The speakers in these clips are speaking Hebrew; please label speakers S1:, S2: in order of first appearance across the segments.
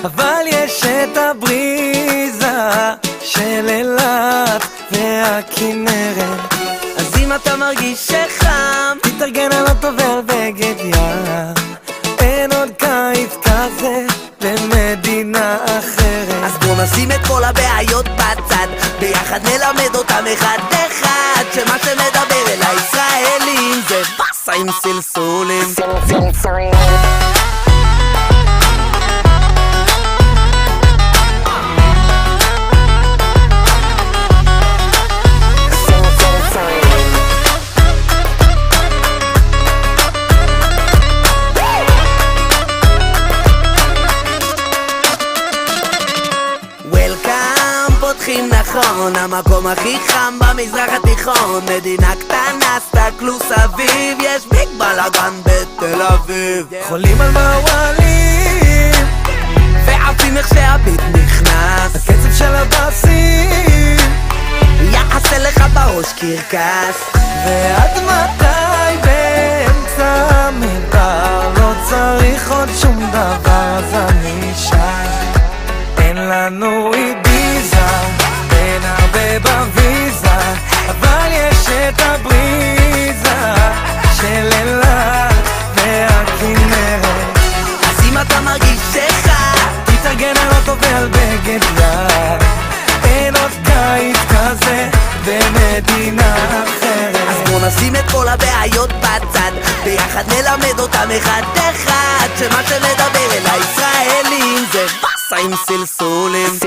S1: אבל יש את הבריזה של אילת והכנרת. אז אם אתה מרגיש שחם, תתארגן על אוטו ועל בגד ים. אין עוד קיץ כזה במדינה אחרת.
S2: אז בוא נשים את כל הבעיות בצד, ביחד נלמד אותם אחד אחד, שמה שמדבר אל הישראלים זה בסה עם סלסולים. פותחים נכון, המקום הכי חם במזרח התיכון. מדינה קטנה, סתכלו סביב, יש ביג בלאגן בתל אביב.
S1: חולים על מעולים
S2: ועפים איך שהביט נכנס,
S1: הקצב של הבאסים
S2: יעשה לך בראש קרקס.
S1: ועד מתי באמצע המדבר לא צריך עוד שום דבר, אז אני שם. אין לנו איביזה, אין הרבה בוויזה, אבל יש את הבריזה של אילת והכנרת.
S2: אז אם אתה מרגיש שחם,
S1: תתארגן על אוטו ועל בגד ים. אין עוד קיץ כזה במדינה אחרת.
S2: אז בוא נשים את כל הבעיות בצד, ביחד נלמד אותם אחד אחד, שמה שמדבר אל הישראלים זה בסה עם סלסולים.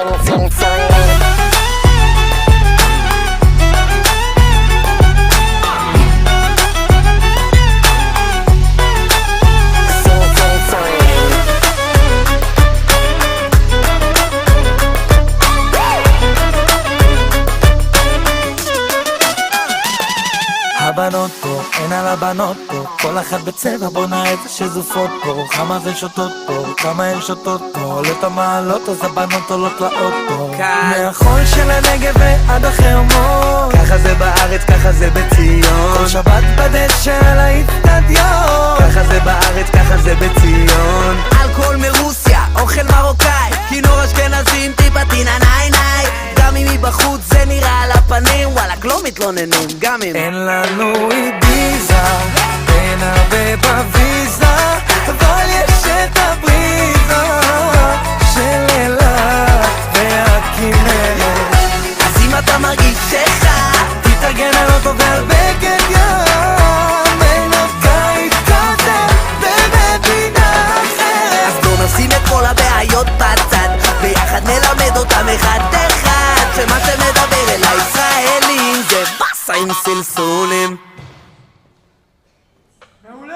S1: הבנות פה, אין על הבנות פה, כל אחת בצבע בונה איזה שזופות פה. כמה זה שותות פה, כמה הן שותות פה, עולות המעלות אז הבנות עולות לאוטו. מהחול של הנגב ועד החרמון,
S2: ככה זה בארץ, ככה זה בציון.
S1: כל שבת בדשא על האצטדיון,
S2: ככה זה בארץ, ככה זה בציון. אלכוהול מרוסיה, אוכל מרוקאי, כינור אשכנזים, טיפה טינה ניי ניי. גם אם מבחוץ זה נראה על הפנים, וואלק לא מתלוננים, גם אם
S1: אין לנו איביזה, אין הרבה בוויזה, אבל יש את הבריזה של אילת והכנרת.
S2: אז אם אתה מרגיש שחם,
S1: תתארגן על אוטו ועל בגד ים. אין עוד קיץ כזה במדינה אחרת.
S2: אז בוא נשים את כל הבעיות בצד, ביחד נלמד אותם אחד אחד, שמה שמדבר אל הישראלים זה בסה עם סלסולים.
S3: מעולה!